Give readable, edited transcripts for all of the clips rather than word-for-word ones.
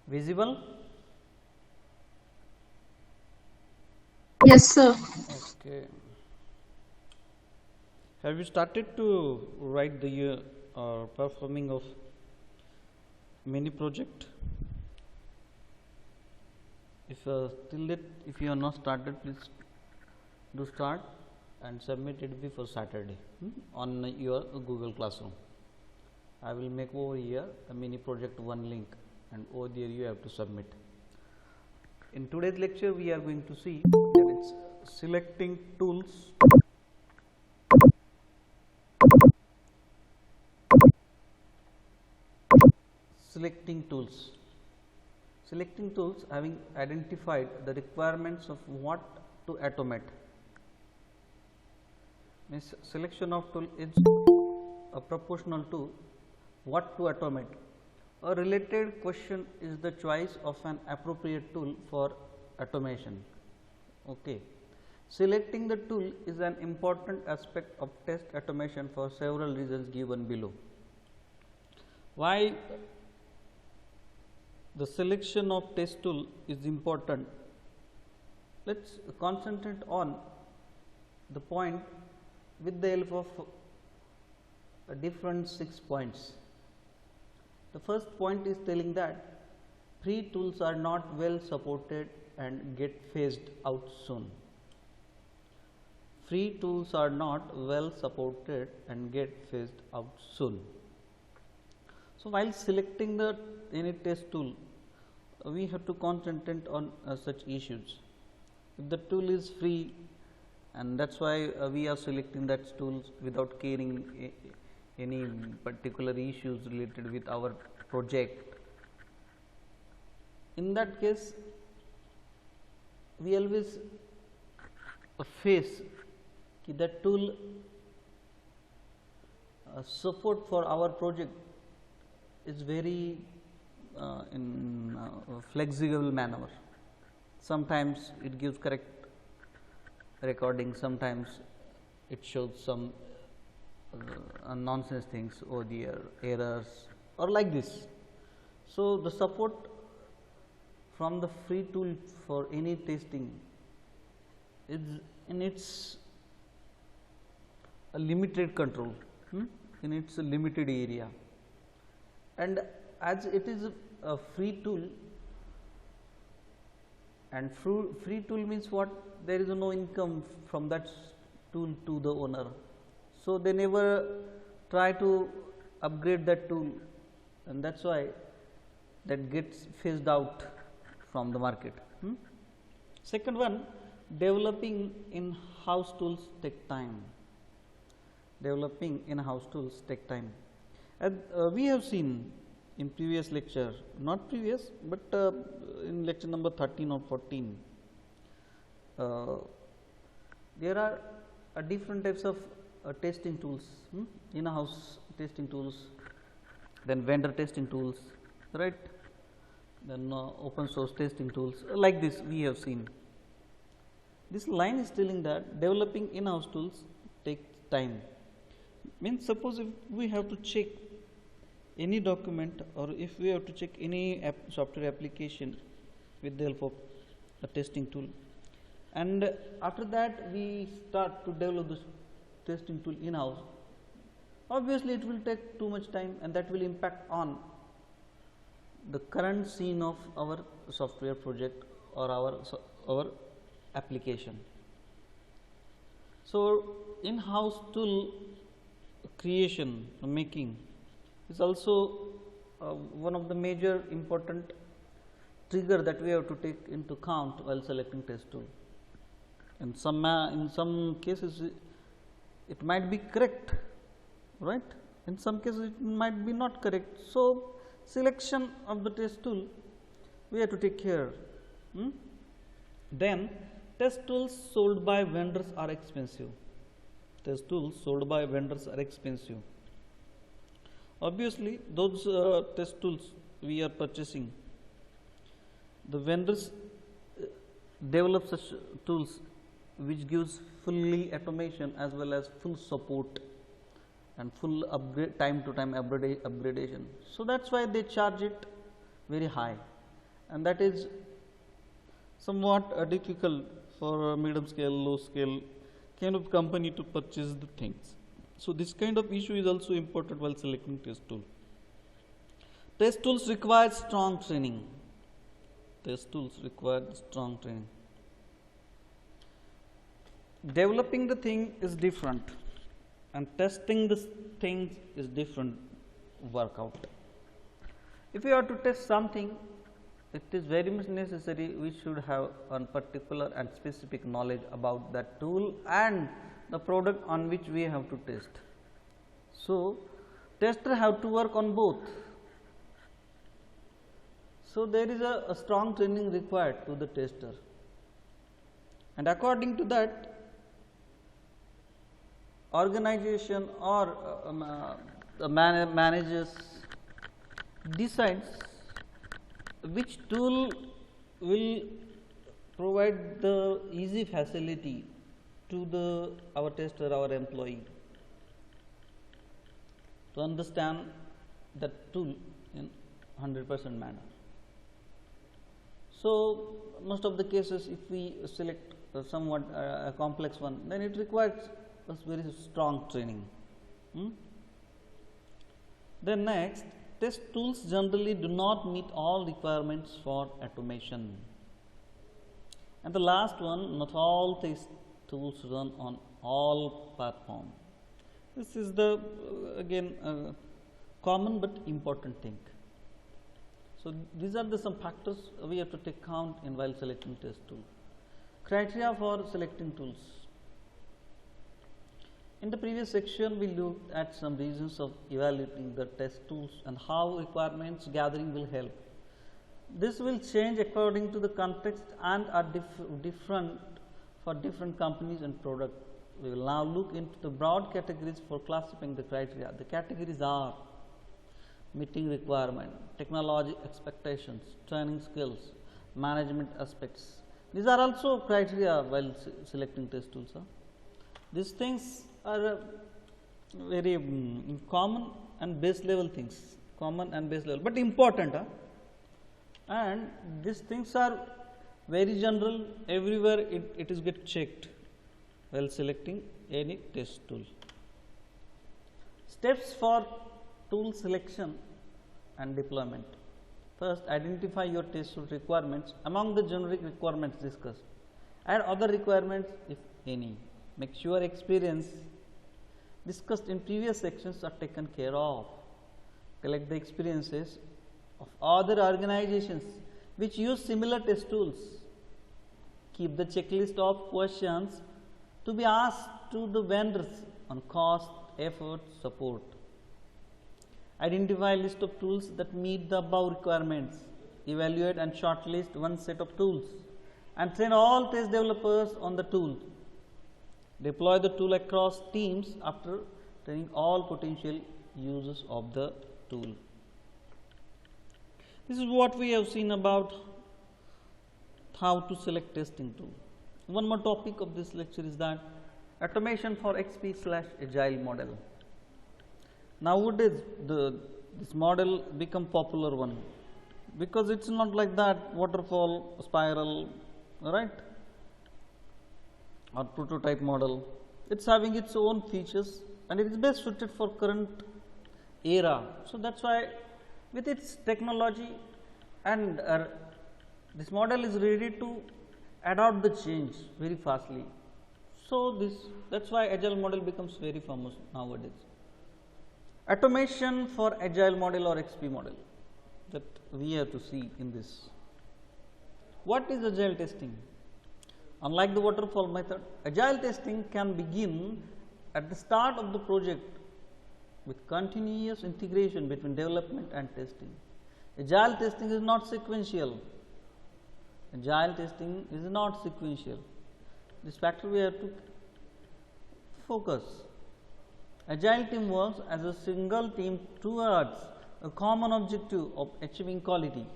Visible? Yes, sir. Okay. Have you started to write the performing of mini project? If till it, if you are not started, please do start and submit it before Saturday on your Google Classroom. I will make over here a mini project one link, and over there you have to submit. In today's lecture, we are going to see that it's selecting tools. Selecting tools. Selecting tools having identified the requirements of what to automate. Means selection of tool is proportional to what to automate. A related question is the choice of an appropriate tool for automation. Okay. Selecting the tool is an important aspect of test automation for several reasons given below. Why the selection of test tool is important? Let us concentrate on the point with the help of different 6 points. The first point is telling that free tools are not well supported and get phased out soon. Free tools are not well supported and get phased out soon. So, while selecting the any test tool, we have to concentrate on such issues. If the tool is free, and that is why we are selecting that tools without caring any particular issues related with our project. In that case, we always face that tool support for our project is very in flexible manner. Sometimes it gives correct recording, sometimes it shows some nonsense things or the errors or like this. So, the support from the free tool for any testing is in its a limited control, in its limited area, and as it is a free tool, and free tool means what? There is no income from that tool to the owner. So, they never try to upgrade that tool, and that is why that gets phased out from the market. Second one, developing in-house tools take time. Developing in-house tools take time. And we have seen in previous lecture, not previous, but in lecture number 13 or 14, there are different types of testing tools, in-house testing tools, then vendor testing tools, right, then open source testing tools, like this we have seen. This line is telling that developing in-house tools takes time. Means suppose if we have to check any document, or if we have to check any software application with the help of a testing tool, and after that we start to develop this testing tool in-house, obviously it will take too much time, and that will impact on the current scene of our software project or our application. So, in-house tool creation or making is also one of the major important trigger that we have to take into account while selecting test tool. In some cases it might be correct, right? In some cases it might be not correct. So, selection of the test tool we have to take care. Then test tools sold by vendors are expensive. Test tools sold by vendors are expensive. Obviously, those test tools we are purchasing, the vendors develop such tools which gives fully automation as well as full support and full upgrade, time to time upgradation. So, that is why they charge it very high. and that is somewhat difficult for a medium scale, low scale kind of company to purchase the things. So, this kind of issue is also important while selecting test tool. Test tools require strong training. Test tools require strong training. Developing the thing is different and testing the things is different workout. If you have to test something, it is very much necessary we should have a particular and specific knowledge about that tool and the product on which we have to test. So, tester have to work on both. So, there is a strong training required to the tester, and according to that, organization or the managers decides which tool will provide the easy facility to our tester, our employee, to understand that tool in 100% manner. So, most of the cases, if we select somewhat a complex one, then it requires us very strong training. Then next, test tools generally do not meet all requirements for automation. And the last one, not all test tools run on all platforms. This is the again common but important thing. So, these are the some factors we have to take count in while selecting test tool. Criteria for selecting tools. In the previous section, we looked at some reasons of evaluating the test tools and how requirements gathering will help. This will change according to the context and are different for different companies and products. We will now look into the broad categories for classifying the criteria. The categories are meeting requirement, technology expectations, training skills, management aspects. These are also criteria while selecting test tools. These things are very common and base level things, but important. And these things are very general, everywhere it is get checked while selecting any test tool. Steps for tool selection and deployment. First, identify your test tool requirements among the generic requirements discussed. Add other requirements if any. Make sure experience discussed in previous sections are taken care of. Collect the experiences of other organizations which use similar test tools. Keep the checklist of questions to be asked to the vendors on cost, effort, support. Identify a list of tools that meet the above requirements. Evaluate and shortlist one set of tools and train all test developers on the tool. Deploy the tool across teams after training all potential users of the tool. This is what we have seen about how to select testing tool. One more topic of this lecture is that automation for XP/Agile model. Nowadays, this model become popular one because it's not like that waterfall, spiral, right, or prototype model. It's having its own features and it is best suited for current era. So, that's why with its technology and this model is ready to adopt the change very fastly. So, that's why Agile model becomes very famous nowadays. Automation for Agile model or XP model, that we have to see in this. What is Agile testing? Unlike the waterfall method, Agile testing can begin at the start of the project with continuous integration between development and testing. Agile testing is not sequential. Agile testing is not sequential. This factor we have to focus. Agile team works as a single team towards a common objective of achieving quality.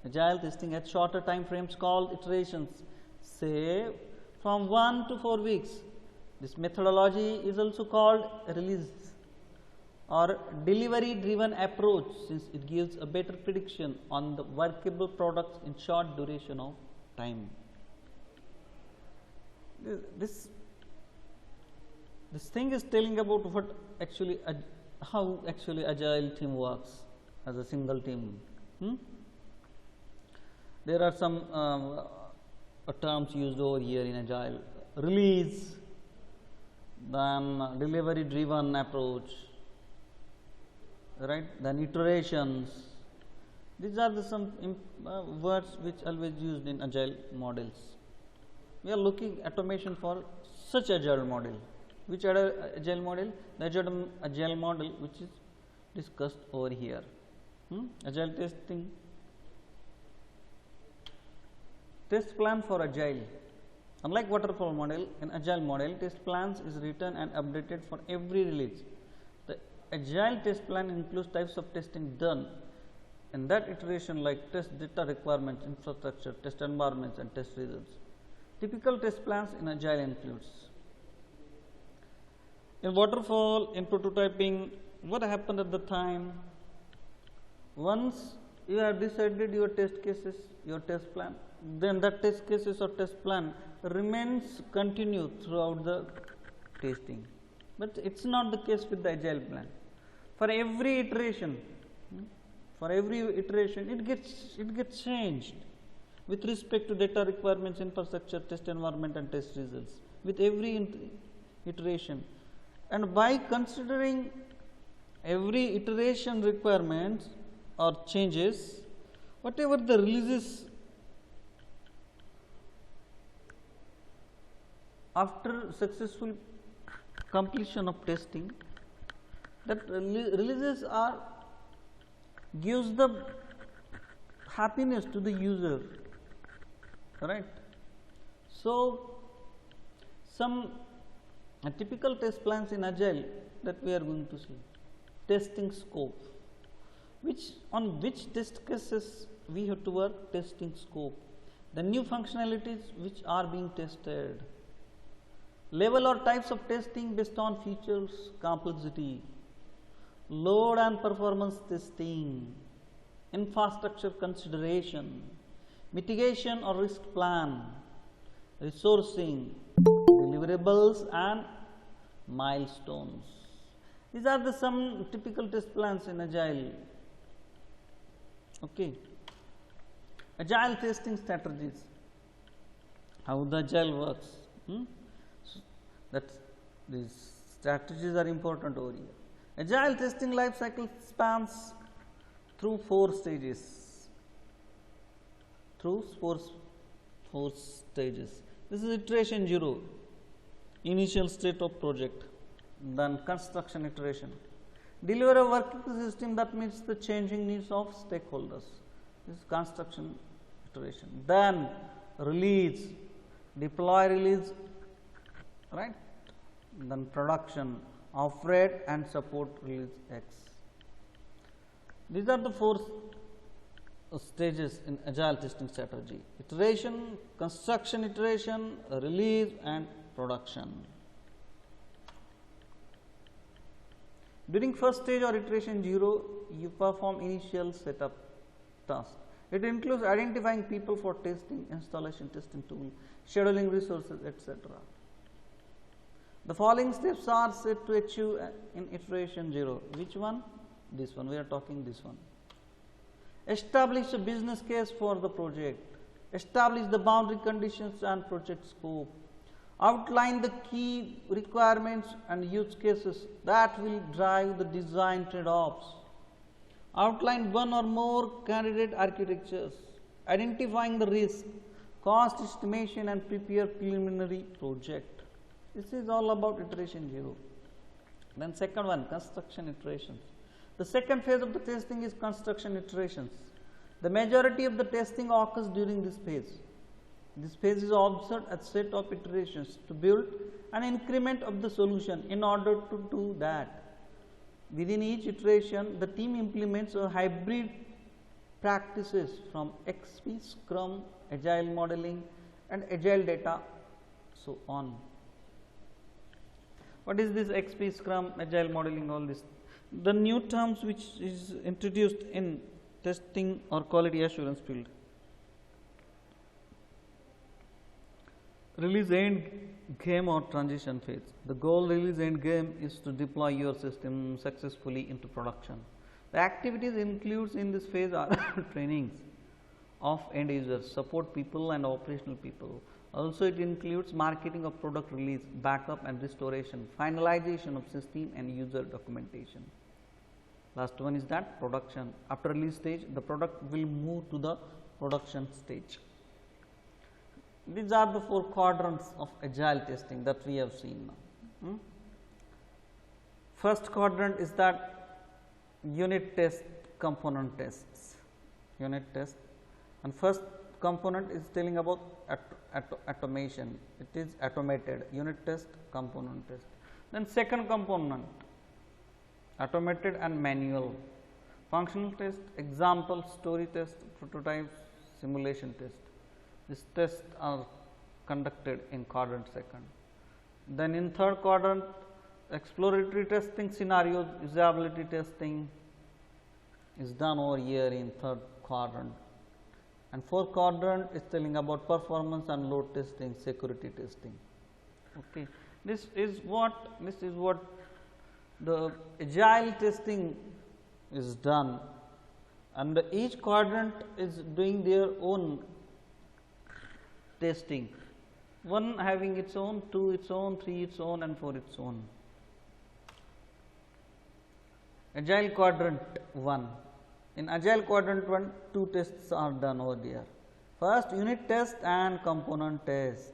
Agile testing has shorter time frames called iterations, say from 1 to 4 weeks. This methodology is also called release or delivery driven approach, since it gives a better prediction on the workable products in short duration of time. This thing is telling about what actually how actually agile team works as a single team. There are some terms used over here in agile: release, then delivery driven approach, right, then iterations. These are the some words which always used in agile models. We are looking automation for such agile model. Which agile model? The agile model which is discussed over here. Agile testing. Test plan for agile. Unlike waterfall model, in agile model, test plans is written and updated for every release. The agile test plan includes types of testing done in that iteration, like test data requirements, infrastructure, test environments, and test results. Typical test plans in agile includes: in waterfall, in prototyping, what happened at the time? Once you have decided your test cases, your test plan, then that test cases or test plan remains continued throughout the testing. But it is not the case with the agile plan. For every iteration, it gets changed with respect to data requirements, infrastructure, test environment, and test results with every iteration. And by considering every iteration requirements or changes, whatever the releases after successful completion of testing, that releases are gives the happiness to the user, right. So, some typical test plans in agile that we are going to see: testing scope, on which test cases we have to work, testing scope, the new functionalities which are being tested, level or types of testing based on features complexity, load and performance testing, infrastructure consideration, mitigation or risk plan, resourcing, deliverables and milestones. These are the some typical test plans in agile. Okay. Agile testing strategies, how the agile works. So that these strategies are important over here. Agile testing life cycle spans through four stages. Four stages. This is iteration 0, initial state of project, then construction iteration. Deliver a working system that meets the changing needs of stakeholders. This is construction iteration. Then release, deploy release, right. Then production, operate and support release X. These are the four stages in agile testing strategy: iteration, construction iteration, release and production. During first stage or iteration 0, you perform initial setup task. It includes identifying people for testing, installation testing tool, scheduling resources, etc. The following steps are set to achieve in iteration 0. Which one? This one. We are talking this one. Establish a business case for the project. Establish the boundary conditions and project scope. Outline the key requirements and use cases that will drive the design trade-offs. Outline one or more candidate architectures. Identifying the risk, cost estimation and prepare preliminary project. This is all about iteration 0. Then second one, construction iterations. The second phase of the testing is construction iterations. The majority of the testing occurs during this phase. This phase is observed as set of iterations to build an increment of the solution. In order to do that, within each iteration, the team implements a hybrid practices from XP, Scrum, Agile modeling and Agile data, so on. What is this XP, Scrum, Agile modeling, all this? The new terms which is introduced in testing or quality assurance field. Release end game or transition phase. The goal release end game is to deploy your system successfully into production. The activities includes in this phase are trainings of end users, support people and operational people. Also it includes marketing of product release, backup and restoration, finalization of system and user documentation. Last one is that production. After release stage, the product will move to the production stage. These are the 4 quadrants of agile testing that we have seen now. First quadrant is that unit test, component tests, unit test, and first component is telling about automation. It is automated, unit test, component test. Then second component, automated and manual, functional test, example, story test, prototypes, simulation test. These tests are conducted in quadrant second. Then in third quadrant, exploratory testing scenarios, usability testing is done over here in third quadrant. And fourth quadrant is telling about performance and load testing, security testing. Okay. This is what the agile testing is done, and each quadrant is doing their own testing, 1 having its own, 2 its own, 3 its own and 4 its own. Agile quadrant 1. In agile quadrant 1, 2 tests are done over there. First unit test and component test.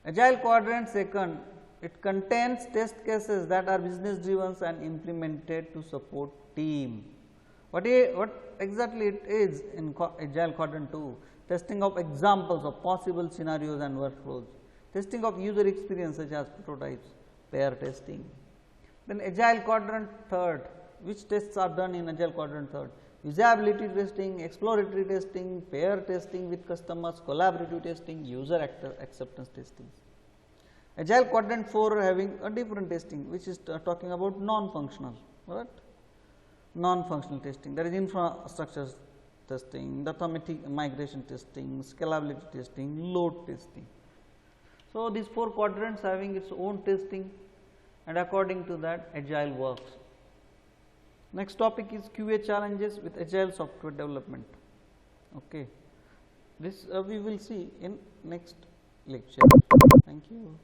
Agile quadrant second, it contains test cases that are business driven and implemented to support team. What exactly it is in agile quadrant 2? Testing of examples of possible scenarios and workflows, testing of user experience such as prototypes, pair testing. Then agile quadrant third, which tests are done in agile quadrant third? Usability testing, exploratory testing, pair testing with customers, collaborative testing, user acceptance testing. Agile quadrant 4 having a different testing, which is talking about non-functional, right? Non-functional testing, that is infrastructure testing, data migration testing, scalability testing, load testing. So, these 4 quadrants having its own testing, and according to that agile works. Next topic is QA challenges with agile software development. Okay. This we will see in next lecture. Thank you.